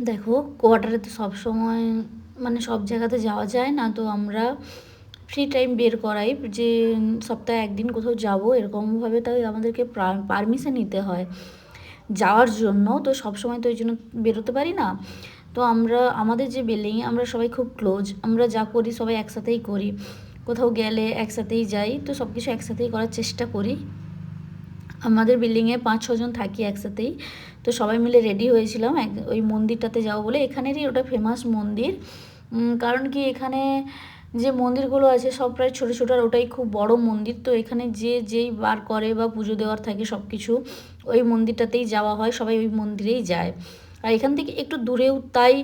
দেখো, কোয়ার্টারে তো সবসময় মানে সব জায়গাতে যাওয়া যায় না, তো আমরা ফ্রি টাইম বের করাই যে সপ্তাহে একদিন কোথাও যাব এরকমভাবে, তাই আমাদেরকে পারমিশন নিতে হয় যাওয়ার জন্য। তো সবসময় তো ওই জন্য বেরোতে পারি না। তো আমরা আমাদের যে বিল্ডিংয়ে আমরা সবাই খুব ক্লোজ, আমরা যা করি সবাই একসাথেই করি, কোথাও গেলে একসাথেই যাই, তো সব কিছু একসাথেই করার চেষ্টা করি। আমাদের বিল্ডিংয়ে 5-6 জন থাকি একসাথেই। তো সবাই মিলে রেডি হয়েছিলাম ওই মন্দিরটাতে যাবো বলে। এখানেরই ওটা ফেমাস মন্দির। কারণ কি, এখানে যে মন্দিরগুলো আছে সব প্রায় ছোটো ছোটো, আর ওটাই খুব বড় মন্দির। তো এখানে যেই বার করে বা পুজো দেওয়ার থাকে সব কিছু ওই মন্দিরটাতেই যাওয়া হয়, সবাই ওই মন্দিরেই যায়। আর এখান থেকে একটু দূরেও, তাই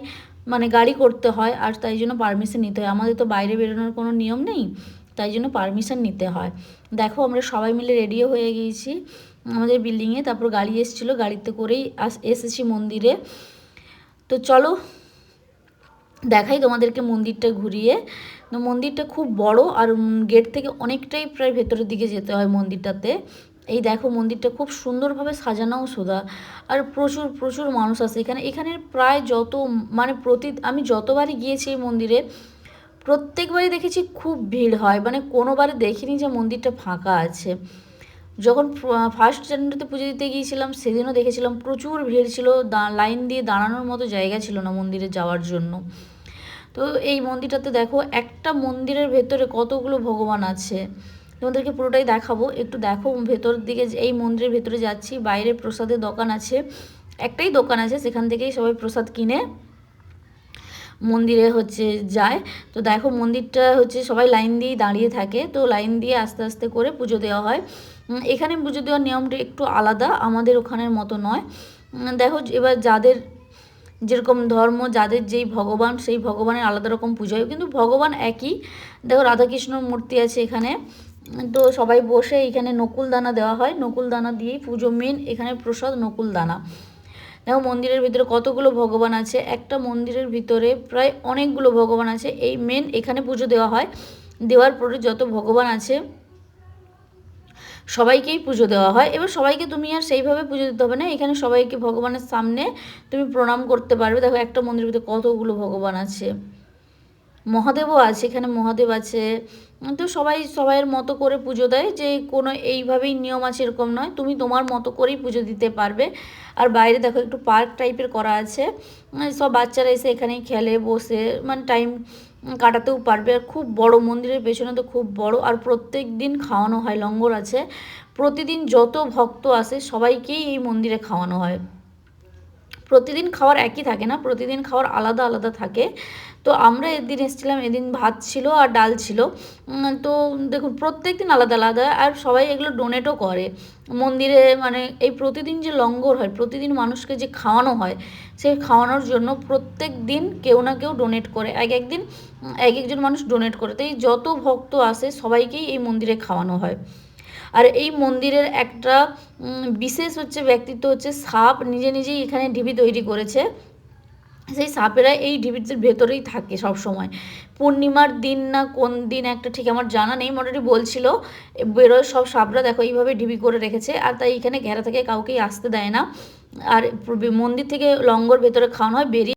মানে গাড়ি করতে হয়, আর তাই জন্য পারমিশন নিতে হয়। আমাদের তো বাইরে বেরোনোর কোনো নিয়ম নেই, তাই জন্য পারমিশন নিতে হয়। দেখো, আমরা সবাই মিলে রেডিও হয়ে গিয়েছি আমাদের বিল্ডিংয়ে। তারপর গাড়ি এসেছিলো, গাড়িতে করেই এসেছি মন্দিরে। তো চলো দেখাই তোমাদেরকে মন্দিরটা ঘুরিয়ে। তো মন্দিরটা খুব বড়, আর গেট থেকে অনেকটাই প্রায় ভেতরের দিকে যেতে হয় মন্দিরটাতে। এই দেখো, মন্দিরটা খুব সুন্দরভাবে সাজানোও সুধা, আর প্রচুর প্রচুর মানুষ আসে এখানে। এখানের প্রায় যত মানে আমি যতবারই গিয়েছি এই মন্দিরে, প্রত্যেকবারই দেখেছি খুব ভিড় হয়, মানে কোনোবারে দেখিনি যে মন্দিরটা ফাঁকা আছে। যখন ফার্স্ট জানুয়ারিতে পুজো দিতে গিয়েছিলাম সেদিনও দেখেছিলাম প্রচুর ভিড় ছিল, লাইন দিয়ে দাঁড়ানোর মতো জায়গা ছিল না মন্দিরে যাওয়ার জন্য। তো এই মন্দিরটাতে দেখো, একটা মন্দিরের ভেতরে কতগুলো ভগবান আছে, তোমাদেরকে পুরোটাই দেখাবো। একটু দেখো ভেতর দিকে, এই মন্দিরের ভেতরে যাচ্ছি। বাইরে প্রসাদের দোকান আছে, একটাই দোকান আছে, সেখান থেকেই সবাই প্রসাদ কিনে মন্দিরে যায়। তো দেখো, মন্দিরটা সবাই লাইন দিয়েই দাঁড়িয়ে থাকে, তো লাইন দিয়ে আস্তে আস্তে করে পুজো দেওয়া হয়। এখানে পুজো দেওয়ার নিয়মটা একটু আলাদা, আমাদের ওখানের মতো নয়। দেখো, এবার যাদের যেরকম ধর্ম, যাদের যেই ভগবান, সেই ভগবানের আলাদা রকম পুজো হয়, কিন্তু ভগবান একই। দেখো, রাধাকৃষ্ণর মূর্তি আছে এখানে। তো সবাই বসে এখানে নকুল দানা দেওয়া হয়, নকুল দানা দিয়েই পুজো মেন। এখানে প্রসাদ নকুল দানা। দেখো, মন্দিরের ভিতরে কতগুলো ভগবান আছে, একটা মন্দিরের ভিতরে প্রায় অনেকগুলো ভগবান আছে। এই মেন এখানে পুজো দেওয়া হয়। দেওয়ার পরে যত ভগবান আছে সবাইকেই পুজো দেওয়া হয়। এবার সবাইকে তুমি আর সেইভাবে পুজো দিতে হবে না, এখানে সবাইকে ভগবানের সামনে তুমি প্রণাম করতে পারবে। দেখো, একটা মন্দিরের ভিতরে কতগুলো ভগবান আছে, মহাদেবও আছে এখানে, মহাদেব আছে। তো সবাই সবাইয়ের মতো করে পুজো দেয়, যে কোনো এইভাবেই নিয়ম আছে এরকম নয়, তুমি তোমার মতো করেই পুজো দিতে পারবে। আর বাইরে দেখো, একটু পার্ক টাইপের করা আছে, সব বাচ্চারা এসে এখানেই খেলে বসে, মানে টাইম কাটাতেও পারবে। আর খুব বড় মন্দিরের পেছনে তো খুব বড়, আর প্রত্যেক দিন খাওয়ানো হয়, লঙ্গর আছে। প্রতিদিন যত ভক্ত আসে সবাইকেই এই মন্দিরে খাওয়ানো হয়। প্রতিদিন খাওয়ার একই থাকে না, প্রতিদিন খাওয়ার আলাদা আলাদা থাকে। তো আমরা এদিন এসেছিলাম, এদিন ভাত ছিল আর ডাল ছিল। তো দেখুন, প্রত্যেক দিন আলাদা আলাদা, আর সবাই এগুলো ডোনেটও করে মন্দিরে। মানে এই প্রতিদিন যে লঙ্গর হয়, প্রতিদিন মানুষকে যে খাওয়ানো হয়, সেই খাওয়ানোর জন্য প্রত্যেক দিন কেউ না কেউ ডোনেট করে, একদিন একজন মানুষ ডোনেট করে। তাই যত ভক্ত আসে সবাইকেই এই মন্দিরে খাওয়ানো হয়। আর এই মন্দিরের একটা বিশেষ ব্যক্তিত্ব সাপ নিজে নিজেই এখানে ঢিবি তৈরি করেছে। সেই সাপেরা এই ঢিবির ভেতরেই থাকে সব সময়। পূর্ণিমার দিন না কোন দিন একটা ঠিক আমার জানা নেই, মোটামুটি বলছিল বেরোয় সব সাপরা। দেখো, এইভাবে ঢিবি করে রেখেছে, আর তাই এখানে ঘেরা থেকে কাউকেই আসতে দেয় না। আর মন্দির থেকে লঙ্গর ভেতরে খাওয়ানো হয়, বেরিয়ে